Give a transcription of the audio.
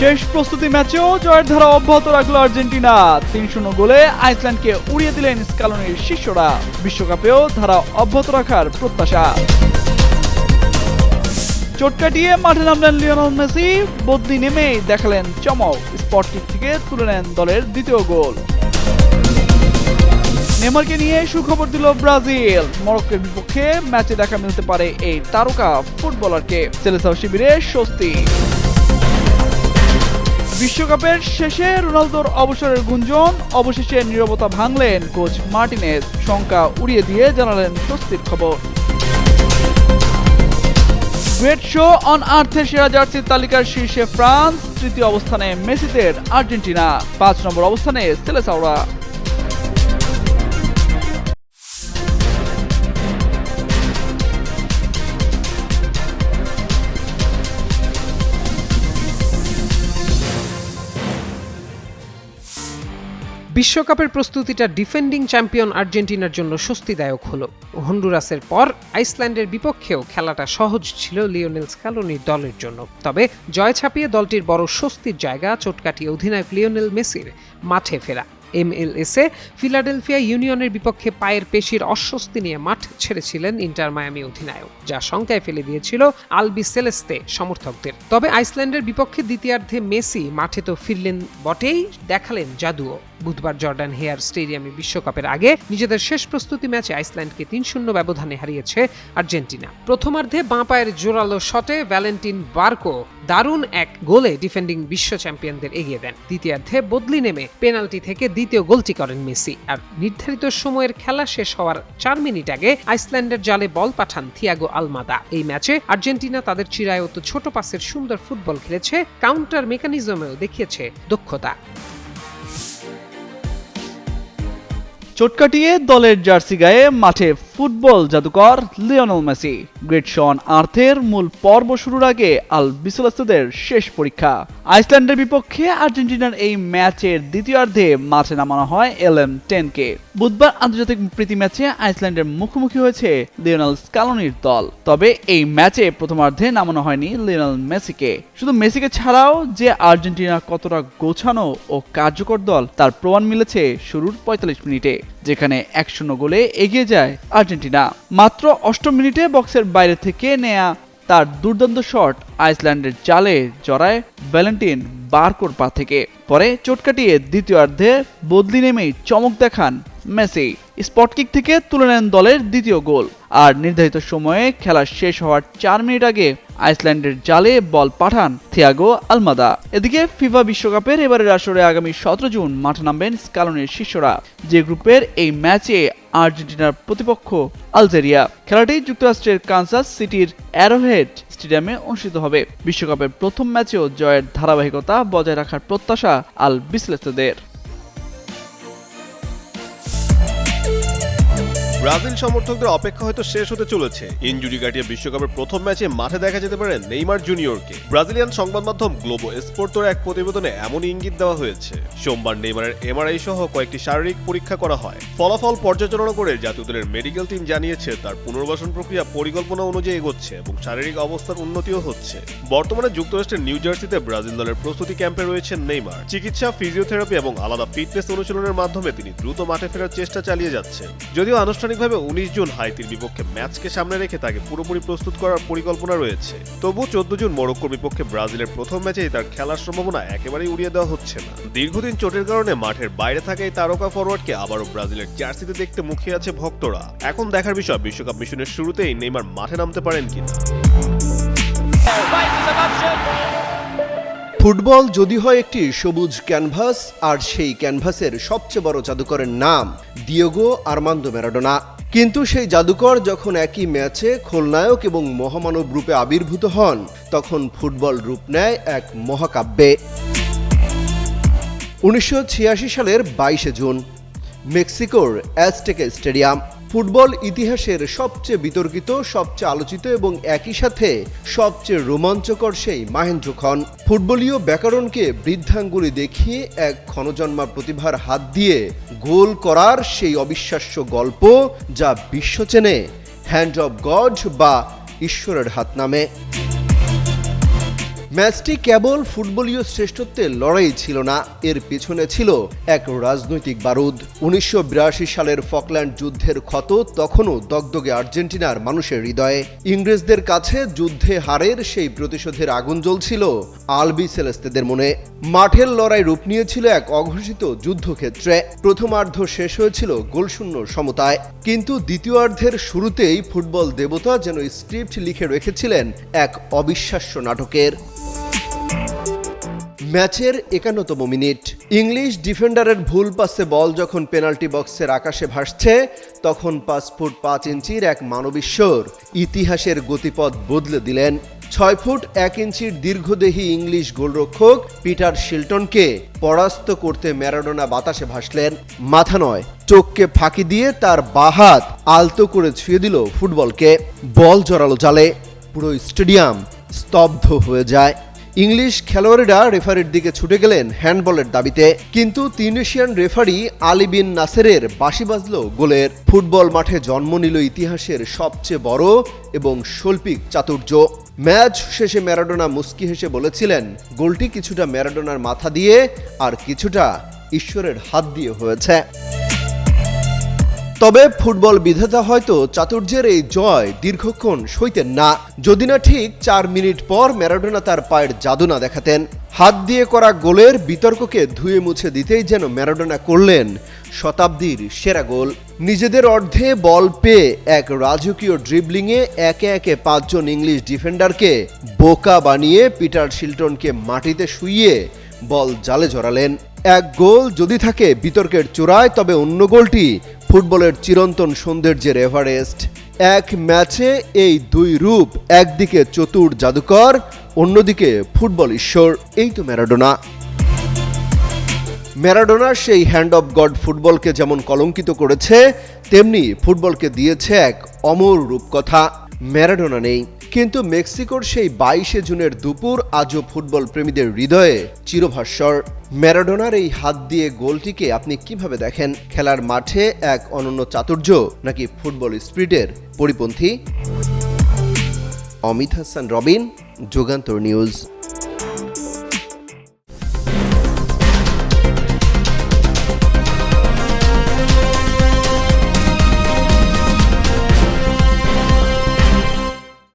শেষ প্রস্তুতি ম্যাচেও জয়ের ধারা অব্যাহত রাখল আর্জেন্টিনা। 3-0 গোলে আইসল্যান্ডকে উড়িয়ে দিলেন স্কালোনির শিষ্যরা। বিশ্বকাপেও ধারা অব্যাহত রাখার প্রত্যাশা। চোট কাটিয়ে মাঠে নামলেন লিওনেল মেসি। বদলি নেমেই দেখালেন চমক। স্পট কিক থেকে তুলে নেন দলের দ্বিতীয় গোল। নেইমারকে নিয়ে সুখবর দিল ব্রাজিল। মরক্কোর বিপক্ষে ম্যাচে দেখা মিলতে পারে এই তারকা ফুটবলারকে। সেলেসাও শিবিরে স্বস্তি। বিশ্বকাপের শেষে রোনালদোর অবসরের গুঞ্জন। অবশেষে নীরবতা ভাঙলেন কোচ মার্টিনেজ। শঙ্কা উড়িয়ে দিয়ে জানালেন স্বস্তির খবর। গ্রেট শো অন আর্থের সেরা জার্সির তালিকার শীর্ষে ফ্রান্স। তৃতীয় অবস্থানে মেসিদের আর্জেন্টিনা। 5 নম্বর অবস্থানে সেলেসাওরা। বিশ্বকাপের প্রস্তুতিটা ডিফেন্ডিং চ্যাম্পিয়ন আর্জেন্টিনার জন্য স্বস্তিদায়ক হলো। হন্ডুরাসের পর আইসল্যান্ডের বিপক্ষেও খেলাটা সহজ ছিল লিওনেল স্কালোনির দলের জন্য। তবে জয় ছাপিয়ে দলটির বড় স্বস্তির জায়গা চোট কাটিয়ে অধিনায়ক লিওনেল মেসির মাঠে ফেরা। MLS-এ ফিলাডেলফিয়া ইউনিয়নের বিপক্ষে পায়ের পেশির অস্বস্তি নিয়ে মাঠ ছেড়েছিলেন ইন্টার মায়ামি অধিনায়ক, যা শঙ্কায় ফেলে দিয়েছিল আলবি সেলেস্তে সমর্থকদের। তবে আইসল্যান্ডের বিপক্ষে দ্বিতীয়ার্ধে মেসি মাঠে তো ফিরলেন বটেই, দেখালেন জাদুও। বুধবার জর্ডান হেয়ার স্টেডিয়ামে বিশ্বকাপের আগে নিজেদের শেষ প্রস্তুতি ম্যাচে আইসল্যান্ডকে 3-0 ব্যবধানে হারিয়েছে আর্জেন্টিনা। প্রথমার্ধে বাঁ পায়ের জোরালো শটে ভ্যালেন্টিন বার্কো দারুণ এক গোলে ডিফেন্ডিং বিশ্ব চ্যাম্পিয়নদের এগিয়ে দেন। দ্বিতীয়ার্ধে বদলি নেমে পেনাল্টি থেকে দ্বিতীয় গোলটি করেন মেসি। আর নির্ধারিত সময়ের খেলা শেষ হওয়ার 4 মিনিট আগে আইসল্যান্ডের জালে বল পাঠান থিয়াগো আলমাদা। এই ম্যাচে আর্জেন্টিনা তাদের চিরায়ত ছোট পাসের সুন্দর ফুটবল খেলেছে, কাউন্টার মেকানিজমেও দেখিয়েছে দক্ষতা। চোট কাটিয়ে দলের জার্সি গায়ে মাঠে ফুটবল জাদুকর Lionel Messi. Great show on আর্থের মূল পর্ব শুরুর আগে আলবিসেলেস্তেদের শেষ পরীক্ষা। আইসল্যান্ডের বিপক্ষে আর্জেন্টিনার এই ম্যাচের দ্বিতীয়ার্ধে মাঠে নামানো হয় LM10-কে। বুধবার আন্তর্জাতিক প্রীতি ম্যাচে আইসল্যান্ডের মুখোমুখি হয়েছে লিওনেল স্কালোনির দল। তবে এই ম্যাচে প্রথমার্ধে নামানো হয়নি লিওনেল মেসিকে। শুধু মেসিকে ছাড়াও যে আর্জেন্টিনা কতটা গোছানো ও কার্যকর দল তার প্রমাণ মিলেছে শুরুর 45 মিনিটে, যেখানে 1-0 গোলে এগিয়ে যায় আর্জেন্টিনা। মাত্র 8 মিনিটে বক্সের বাইরে থেকে নেয়া তার দুর্দান্ত শট আইসল্যান্ডের জালে জড়ায় ভ্যালেন্টিন বার্কোর পা থেকে। পরে চোট কাটিয়ে দ্বিতীয়ার্ধে বদলি নেমেই চমক দেখান মেসি। স্পট কিক থেকে তুলে নেন দলের দ্বিতীয় গোল। আর নির্ধারিত সময়ে খেলা শেষ হওয়ার 4 মিনিট আগে আইসল্যান্ডের জালে বল পাঠান থিয়াগো আলমাদা। এদিকে ফিফা বিশ্বকাপের এবারের আসরে আগামী 17 জুন মাঠে নামবেন স্কালোনির শিষ্যরা। যে গ্রুপের এই ম্যাচে আর্জেন্টিনার প্রতিপক্ষ আলজেরিয়া। খেলাটি যুক্তরাষ্ট্রের কানসাস সিটির অ্যারোহেড স্টেডিয়ামে অনুষ্ঠিত হবে। বিশ্বকাপের প্রথম ম্যাচেও জয়ের ধারাবাহিকতা বজায় রাখার প্রত্যাশা আলবিসেলেস্তেদের। ব্রাজিল সমর্থকদের অপেক্ষা হয়তো শেষ হতে চলেছে। ইনজুরি কাটিয়ে বিশ্বকাপের প্রথম ম্যাচে মাঠে দেখা যেতে পারে নেইমার জুনিয়রকে। ব্রাজিলিয়ান সংবাদ মাধ্যম গ্লোবো এস্পোর্তোর এক প্রতিবেদনে এমন ইঙ্গিত দেওয়া হয়েছে। সোমবার নেইমারের MRI সহ কয়েকটি শারীরিক পরীক্ষা করা হয়। ফলাফল পর্যালোচনা করে জাতীয় দলের মেডিকেল টিম জানিয়েছে তার পুনর্বাসন প্রক্রিয়া পরিকল্পনা অনুযায়ী এগোচ্ছে এবং শারীরিক অবস্থার উন্নতিও হচ্ছে। বর্তমানে যুক্তরাষ্ট্রের নিউ জার্সিতে ব্রাজিল দলের প্রস্তুতি ক্যাম্পে রয়েছেন নেইমার। চিকিৎসা, ফিজিওথেরাপি এবং আলাদা ফিটনেস অনুশীলনের মাধ্যমে তিনি দ্রুত মাঠে ফেরার চেষ্টা চালিয়ে যাচ্ছেন। যদিও আনুষ্ঠানিকভাবে 19 জুন হাইতির বিপক্ষে ম্যাচকে সামনে রেখে তাকে পুরোপুরি প্রস্তুত করার পরিকল্পনা রয়েছে। তবু 14 জুন মরক্কোর বিপক্ষে ব্রাজিলের প্রথম ম্যাচেই তার খেলার সম্ভাবনা একেবারেই উড়িয়ে দেওয়া হচ্ছে না। দীর্ঘদিন চোটের কারণে মাঠের বাইরে থাকা এই তারকা ফরওয়ার্ডকে আবারও ব্রাজিলের জার্সিতে দেখতে মুখিয়ে আছে ভক্তরা। এখন দেখার বিষয় বিশ্বকাপ মিশনের শুরুতেই নেইমার মাঠে নামতে পারেন কিনা। ফুটবল যদি হয় একটি সবুজ ক্যানভাস, আর সেই ক্যানভাসের সবচেয়ে বড় জাদুকরের নাম দিয়েগো আর্মান্দো ম্যারাডোনা। কিন্তু সেই জাদুকর যখন একই ম্যাচে খলনায়ক এবং মহামানব রূপে আবির্ভূত হন, তখন ফুটবল রূপ নেয় এক মহাকাব্যে। 1986 সালের 22 জুন মেক্সিকোর অ্যাজটেকা স্টেডিয়াম। ফুটবল ইতিহাসের সবচেয়ে বিতর্কিত, সবচেয়ে আলোচিত এবং একই সাথে সবচেয়ে রোমাঞ্চকর সেই মাহেন্দ্রক্ষণ। ফুটবলীয় ব্যাকরণকে বৃদ্ধাঙ্গুলি দেখিয়ে এক ক্ষণজন্মা প্রতিভার হাত দিয়ে গোল করার সেই অবিশ্বাস্য গল্প, যা বিশ্ব চেনে হ্যান্ড অব গড বা ঈশ্বরের হাত নামে। ম্যাচটি কেবল ফুটবলীয় শ্রেষ্ঠত্বের লড়াই ছিল না, এর পেছনে ছিল এক রাজনৈতিক বারুদ। 1982 সালের ফকল্যান্ড যুদ্ধের ক্ষত তখনও দগদগে আর্জেন্টিনার মানুষের হৃদয়ে। ইংরেজদের কাছে যুদ্ধে হারের সেই প্রতিশোধের আগুন জ্বলছিল আলবিসেলেস্তেদের মনে। মাঠের লড়াই রূপ নিয়েছিল এক অঘোষিত যুদ্ধক্ষেত্রে। প্রথমার্ধ শেষ হয়েছিল গোলশূন্য সমতায়, কিন্তু দ্বিতীয়ার্ধের শুরুতেই ফুটবল দেবতা যেন স্ক্রিপ্ট লিখে রেখেছিলেন এক অবিশ্বাস্য নাটকের। ম্যাচের 51তম মিনিট, ইংলিশ ডিফেন্ডারের ভুল পাসে বল যখন পেনাল্টি বক্সের আকাশে ভাসছে, তখন 5 ফুট 5 ইঞ্চির এক মানবিশ্বর ইতিহাসের গতিপথ বদলে দিলেন। 6 ফুট 1 ইঞ্চির দীর্ঘদেহী ইংলিশ গোলরক্ষক পিটার শিল্টনকে পরাস্ত করতে ম্যারাডোনা বাতাসে ভাসলেন। মাথা নয়, চোখকে ফাঁকি দিয়ে তার বাহাত আলতো করে ছুঁয়ে দিল ফুটবলকে। বল জড়ালো জালে, পুরো স্টেডিয়াম স্তব্ধ হয়ে যায়। ইংলিশ খেলোয়াড়েরা রেফারির দিকে ছুটে গেলেন হ্যান্ডবলের দাবিতে, কিন্তু তিউনিসিয়ান রেফারি আলী বিন নাসেরের বাঁশি বাজল গোলের। ফুটবল মাঠে জন্ম নিল ইতিহাসের সবচেয়ে বড় এবং শৈল্পিক চাতুর্য। ম্যাচ শেষে ম্যারাডোনা মুস্কি হেসে বলেছিলেন, গোলটি কিছুটা ম্যারাডোনার মাথা দিয়ে আর কিছুটা ঈশ্বরের হাত দিয়ে হয়েছে। তবে ফুটবল বিধাতা হয়তো চাতুর্যের এই জয় দীর্ঘক্ষণ সইতেন না, যদি না ঠিক 4 মিনিট পর ম্যারাডোনা তার পায়ের জাদু না দেখাতেন। হাত দিয়ে করা গোলের বিতর্ককে ধুয়ে মুছে দিতেই যেন ম্যারাডোনা করলেন শতাব্দীর সেরা গোল। নিজেদের অর্ধে বল পেয়ে এক রাজকীয় ড্রিবলিংয়ে একে একে 5 জন ইংলিশ ডিফেন্ডারকে বোকা বানিয়ে পিটার শিল্টনকে মাটিতে শুইয়ে বল জালে জড়ালেন। এক গোল যদি থাকে বিতর্কের চূড়ায়, তবে অন্য গোলটি ফুটবলের চিরন্তন সৌন্দর্যের এভারেস্ট। এক ম্যাচে এই দুই রূপ, একদিকে চতুর জাদুকর, অন্যদিকে ফুটবল ঈশ্বর। এই তো ম্যারাডোনা। ম্যারাডোনার সেই হ্যান্ড অফ গড ফুটবলকে যেমন কলঙ্কিত করেছে, তেমনি ফুটবলকে দিয়েছে এক অমর রূপকথা। ম্যারাডোনা নেই, কিন্তু মেক্সিকোর সেই 22 জুনের দুপুর আজও ফুটবল প্রেমীদের হৃদয়ে চিরভাস্বর। ম্যারাডোনার এই হাত দিয়ে গোলটিকে আপনি কিভাবে দেখেন? খেলার মাঠে এক অনন্য চাতুর্য, নাকি ফুটবল স্পিরিটের পরিপন্থী? অমিত হাসান রবিন, যুগান্তর নিউজ।